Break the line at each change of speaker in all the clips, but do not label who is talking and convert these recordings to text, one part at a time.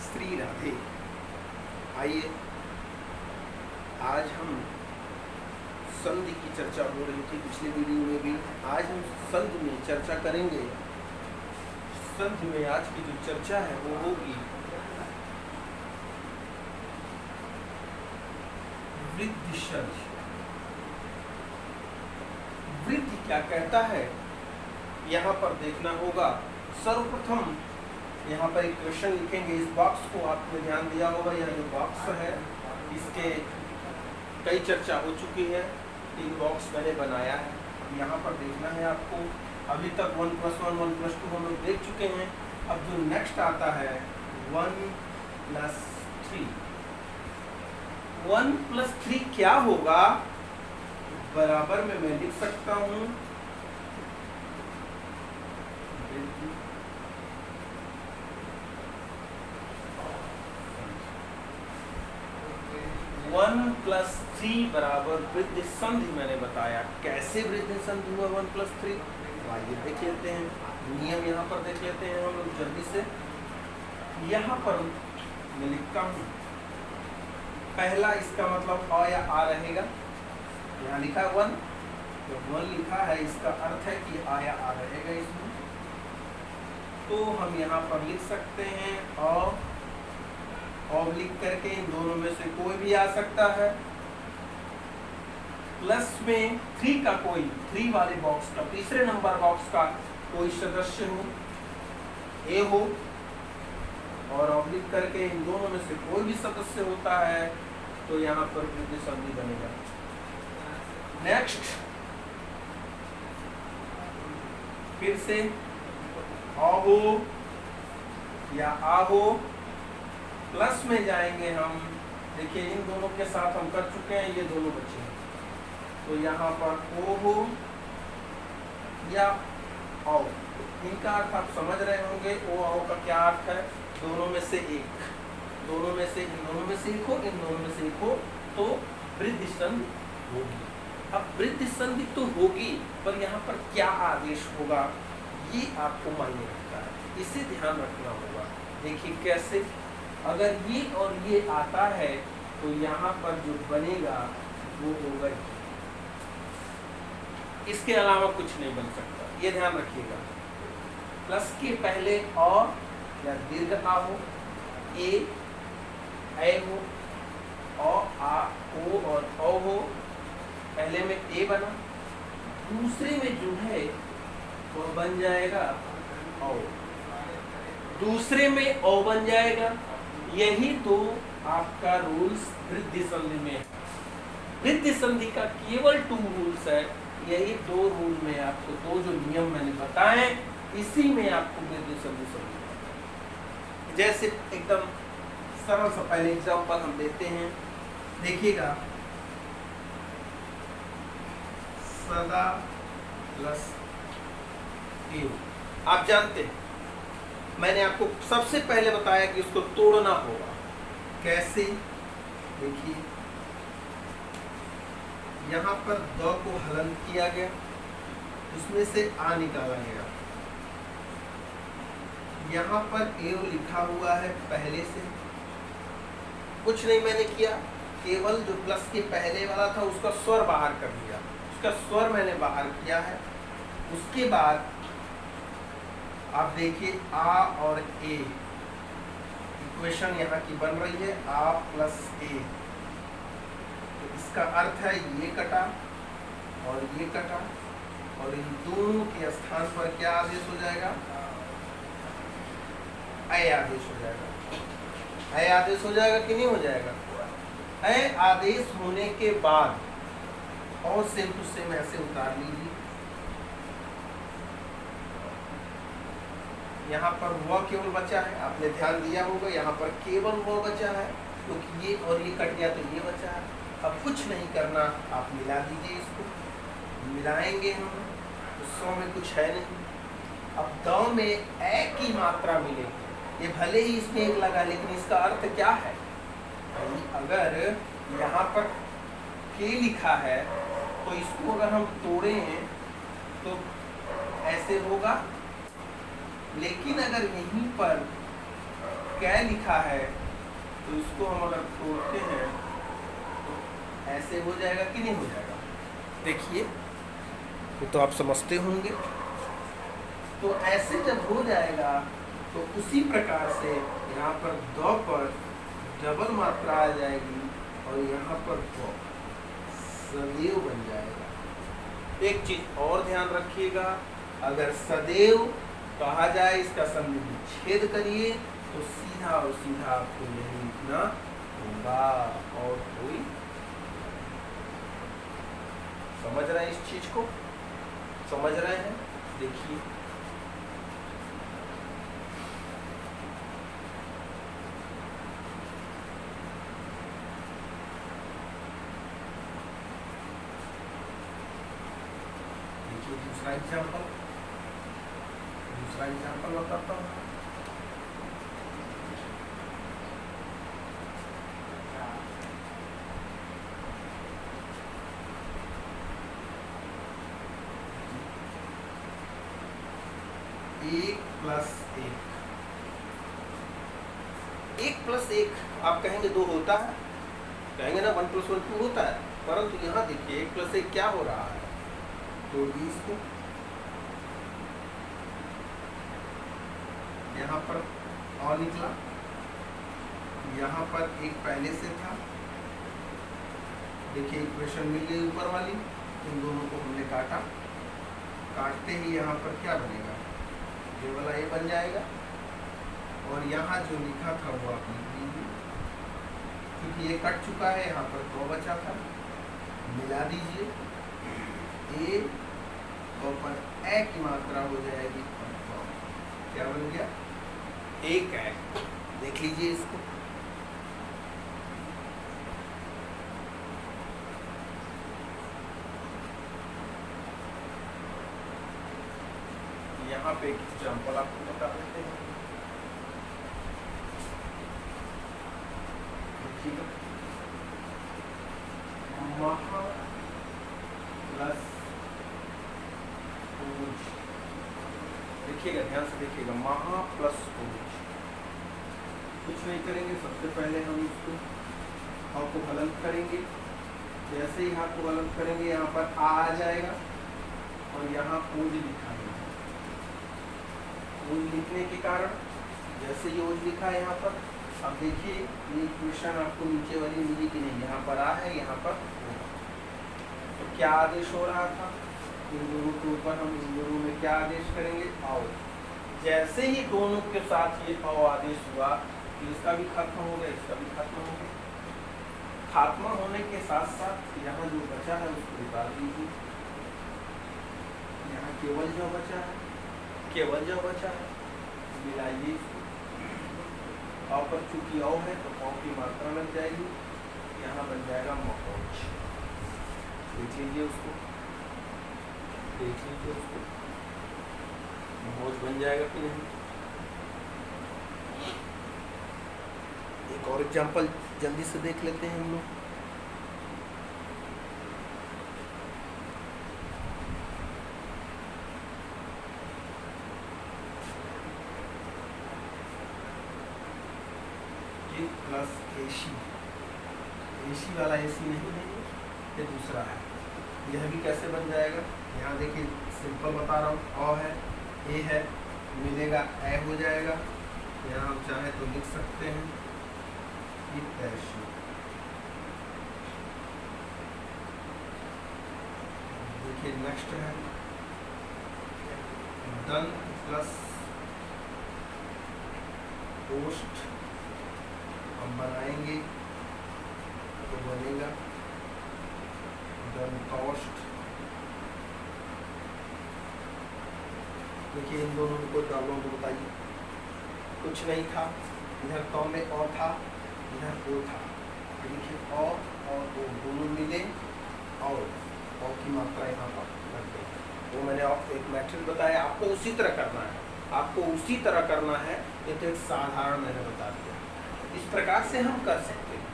श्री राधे। आइए आज हम संधि की चर्चा हो रही थी पिछले वीडियो में भी। आज हम संधि में चर्चा करेंगे। संधि में आज की जो चर्चा है वो होगी वृद्धि संधि। वृद्धि क्या कहता है यहाँ पर देखना होगा। सर्वप्रथम यहाँ पर एक क्वेश्चन लिखेंगे। इस बॉक्स को आपने ध्यान दिया होगा, यह जो बॉक्स है इसके कई चर्चा हो चुकी है। 3 बॉक्स मैंने बनाया है। यहाँ पर देखना है आपको। अभी तक 1+1 1+2 हम लोग देख चुके हैं। अब जो नेक्स्ट आता है 1+3। 1+3 क्या होगा? बराबर में मैं लिख सकता हूँ 1+3 बराबर वृद्धि संधि। मैंने बताया कैसे वृद्धि संधि हुआ 1+3। आइए देख लेते हैं। नियम यहाँ पर देख लेते हैं हम लोग जल्दी से। यहाँ पर मैं लिखता हूँ पहला, इसका मतलब अ या आ रहेगा। यहाँ लिखा है 1, तो 1 लिखा है, इसका अर्थ है कि आ या आ रहेगा इसमें। तो हम यहाँ पर लिख सकते हैं और लिख करके इन दोनों में से कोई भी आ सकता है। प्लस में 3 का कोई, 3 वाले बॉक्स का, तीसरे नंबर बॉक्स का कोई सदस्य हो, ए हो, और ऑब्लिक करके इन दोनों में से कोई भी सदस्य होता है तो यहाँ पर वृद्धि संधि बनेगा। नेक्स्ट फिर से अ हो या आ हो, प्लस में जाएंगे हम। देखिए इन दोनों के साथ हम कर चुके हैं, ये दोनों बच्चे हैं। तो यहाँ पर ओ हो या औ, इनका अर्थ आप समझ रहे होंगे। ओ औ का क्या अर्थ है? दोनों में से एक, दोनों में से, इन दोनों में से एक हो, इन दोनों में से एक हो, तो वृद्धि संधि होगी। अब वृद्धि संधि तो होगी, पर यहाँ पर क्या आदेश होगा ये आपको मायने रखता है, इसे ध्यान रखना होगा। देखिए कैसे, अगर ये और ये आता है तो यहाँ पर जो बनेगा वो होगा, इसके अलावा कुछ नहीं बन सकता, ये ध्यान रखिएगा। प्लस के पहले और या दीर्घ आ हो, ए हो, आ ओ और औ हो। पहले में ए बना, दूसरे में जो है वो बन जाएगा औ, दूसरे में ओ बन जाएगा। यही तो आपका रूल्स वृद्धि संधि में है। वृद्धि संधि का केवल 2 रूल्स है। यही 2 रूल में आपको, 2 जो नियम मैंने बताए, इसी में आपको वृद्धि संधि समझना। जैसे एकदम सरल सा पहले एग्जांपल हम देते हैं, देखिएगा। सदा प्लस ए, आप जानते हैं मैंने आपको सबसे पहले बताया कि उसको तोड़ना होगा। कैसे? देखिए यहाँ पर द को हलन किया गया, उसमें से आ निकाला गया। यहाँ पर ए लिखा हुआ है पहले से, कुछ नहीं मैंने किया, केवल जो प्लस के पहले वाला था उसका स्वर बाहर कर दिया, उसका स्वर मैंने बाहर किया है। उसके बाद आप देखिए आ और ए, इक्वेशन यहाँ की बन रही है आ प्लस ए। तो इसका अर्थ है ये कटा और ये कटा, और इन दोनों के स्थान पर क्या आदेश हो जाएगा? ए आदेश हो जाएगा। ए आदेश हो जाएगा कि नहीं हो जाएगा? ए आदेश होने के बाद और सेम टू सेम ऐसे उतार लीजिए। यहाँ पर वह केवल बचा है, आपने ध्यान दिया होगा, यहाँ पर केवल वह बचा है, क्योंकि ये और ये कट गया तो ये बचा है। अब कुछ नहीं करना, आप मिला दीजिए इसको। मिलाएंगे हम तो 100 में कुछ है नहीं। अब द में ए की मात्रा मिलेगी। ये भले ही इसमें एक लगा, लेकिन इसका अर्थ क्या है? अगर यहाँ पर के लिखा है तो इसको अगर हम तोड़े हैं तो ऐसे होगा, लेकिन अगर यहीं पर कै लिखा है तो इसको हम अगर तोड़ते हैं तो ऐसे हो जाएगा कि नहीं हो जाएगा? देखिए, ये तो आप समझते होंगे। तो ऐसे जब हो जाएगा तो उसी प्रकार से यहाँ पर द पर डबल मात्रा आ जाएगी और यहाँ पर द सदैव बन जाएगा। एक चीज और ध्यान रखिएगा, अगर सदैव कहा जाए इसका संधि विच्छेद करिए तो सीधा और सीधा आपको यही लिखना होगा। और कोई समझ रहे हैं इस चीज को? समझ रहे हैं? देखिए, दूसरा एग्जाम्पल बताता हूँ। एक प्लस एक आप कहेंगे 2 होता है, कहेंगे ना 1 + 1 2 होता है, परंतु यहाँ देखिए 1 + 1 क्या हो रहा है? तो 20 को यहाँ पर और निकला, यहाँ पर एक पहले से था। देखिए इक्वेशन मिल गई ऊपर वाली, इन दोनों को हमने काटा, काटते ही यहाँ पर क्या बनेगा? ये वाला ये बन जाएगा और यहाँ जो लिखा था वो आप लिख लीजिए, क्योंकि ये कट चुका है, यहाँ पर 2 बचा था, मिला दीजिए। ए और पर ए की मात्रा हो जाएगी, क्या बन गया? 1 है। देख लीजिए इसको, यहाँ पे एक एग्जाम्पल आपको बता देते हैं। महा प्लस ओज, देखिएगा ध्यान से देखिएगा, महा प्लस ओज। कुछ नहीं करेंगे, सबसे पहले हम इसको हाथ को हलन करेंगे। जैसे ही हाथ को हलन करेंगे यहाँ पर आ जाएगा और यहाँ ओज लिखा है। ओज लिखने के कारण जैसे ये ओज लिखा है यहाँ पर, अब देखिए ये इक्वेशन आपको नीचे वाली मिली कि नहीं? यहाँ पर आ है, यहाँ पर ओ। तो क्या आदेश हो रहा था? इन दोनों के ऊपर हम इन दोनों में क्या आदेश करेंगे? आओ। जैसे ही दोनों के साथ ये आओ आदेश हुआ, तो इसका भी खत्म हो गया, इसका भी खत्म हो गया। खात्मा होने के साथ साथ यहाँ जो बचा है उसको निकाल दीजिए। यहाँ केवल जो बचा है, केवल जो बचा है मिलाइए इसको। औ पर चूंकि औ है तो औ की मात्रा लग जाएगी, यहाँ बन जाएगा मौज। देख लीजिए उसको, देख लीजिए उसको, मौज बन जाएगा कि नहीं? एक और एग्जाम्पल जल्दी से देख लेते हैं हम लोग। प्लस एसी, एसी वाला एसी नहीं है, ये दूसरा है। यह भी कैसे बन जाएगा? यहाँ देखिए सिंपल बता रहा हूँ, अ है, ए है, मिलेगा ए हो जाएगा। यहाँ हम चाहे तो लिख सकते हैं ऐसी। देखिए नेक्स्ट है दन प्लस पोस्ट, हम बनाएंगे तो बनेगा डन कॉस्ट। देखिए इन दोनों को डालों को बताइए, कुछ नहीं था, इधर तो में और था, इधर ओ था। देखिए और ओ दोनों मिले और की मात्रा यहाँ पर लग गई। वो मैंने एक मेथड बताया, आपको उसी तरह करना है, आपको उसी तरह करना है। ये तो एक साधारण मैंने बता दिया। इस प्रकार से हम कर सकते हैं,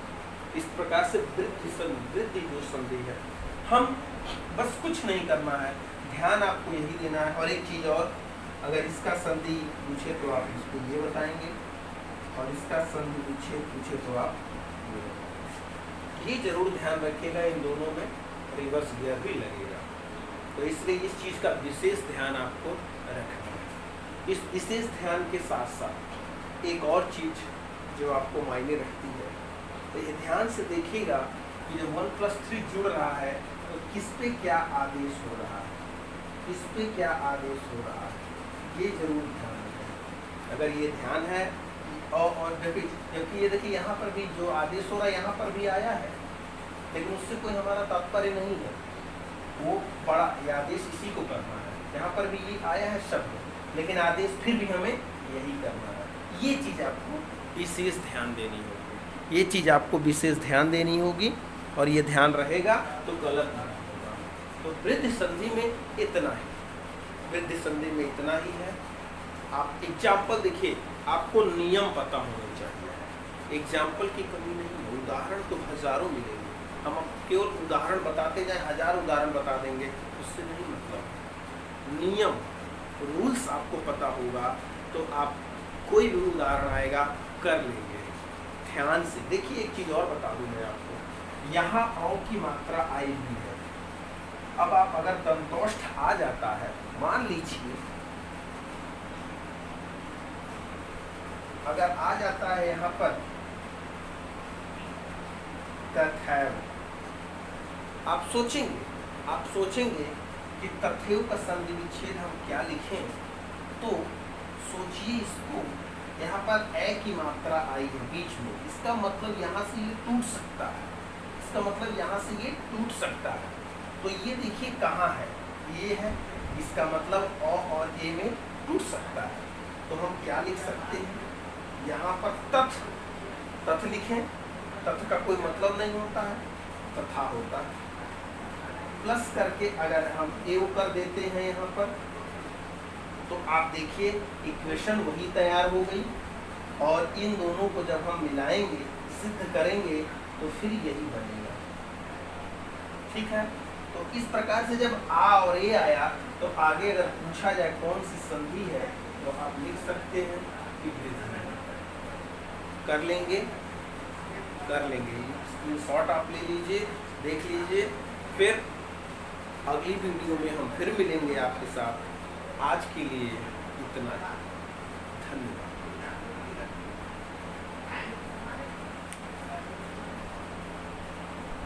इस प्रकार से वृद्धि जो संधि है, हम बस कुछ नहीं करना है, ध्यान आपको यही देना है। और एक चीज़ और, अगर इसका संधि पूछे तो आप इसको ये बताएंगे और इसका संधि विच्छेद पूछे तो आप ये जरूर ध्यान रखिएगा, इन दोनों में रिवर्स गियर भी लगेगा, तो इसलिए इस चीज़ का विशेष ध्यान आपको रखना है। इस विशेष ध्यान के साथ साथ एक और चीज़ जो आपको मायने रखती है, तो ये ध्यान से देखिएगा कि जब 1+3 जुड़ रहा है तो किस पे क्या आदेश हो रहा है, किस पे क्या आदेश हो रहा है, ये जरूर ध्यान रखें। अगर ये ध्यान है और जबकि ये देखिए यहाँ पर भी जो आदेश हो रहा है यहाँ पर भी आया है, लेकिन उससे कोई हमारा तात्पर्य नहीं है, वो बड़ा ये आदेश इसी को करना है। यहाँ पर भी ये आया है शब्द, लेकिन आदेश फिर भी हमें यही करना है। ये चीज़ आपको विशेष ध्यान देनी होगी, ये चीज़ आपको विशेष ध्यान देनी होगी, और ये ध्यान रहेगा तो गलत नहीं होगा। तो वृद्धि संधि में इतना है, वृद्धि संधि में इतना ही है। आप एग्जाम्पल देखिए, आपको नियम पता होना चाहिए, एग्जाम्पल की कमी नहीं है। उदाहरण तो हजारों मिलेंगे, हम अब केवल उदाहरण बताते जाएं, 1000 उदाहरण बता देंगे, उससे नहीं मतलब। नियम रूल्स आपको पता होगा तो आप कोई भी उदाहरण आएगा कर लेंगे ध्यान से। देखिए एक चीज़ और बता दूं मैं आपको, यहाँ औ की मात्रा आई भी है। अब आप अगर दंतोष्ठ आ जाता है, मान लीजिए अगर आ जाता है यहाँ पर तथैव, आप सोचेंगे कि तथैव का संधि विच्छेद हम क्या लिखें, तो सोचिए इसको, यहाँ पर ए की मात्रा आई है बीच में, इसका मतलब यहाँ से ये टूट सकता है, इसका मतलब यहाँ से ये टूट सकता है। तो ये देखिए कहाँ है, ये है, इसका मतलब अ और ए में टूट सकता है। तो हम क्या लिख सकते हैं, यहाँ पर तथ लिखें, तथ का कोई मतलब नहीं होता है, तथा होता है। प्लस करके अगर हम एव कर देते हैं यहाँ पर, तो आप देखिए इक्वेशन वही तैयार हो गई, और इन दोनों को जब हम मिलाएंगे, सिद्ध करेंगे, तो फिर यही बनेगा। ठीक है, तो इस प्रकार से जब आ और ए आया, तो आगे अगर पूछा जाए कौन सी संधि है, तो आप लिख सकते हैं कि वृद्धि। कर लेंगे स्क्रीनशॉट आप ले लीजिए, देख लीजिए। फिर अगली वीडियो में हम फिर मिलेंगे आपके साथ। आज के लिए इतना ही, धन्यवाद।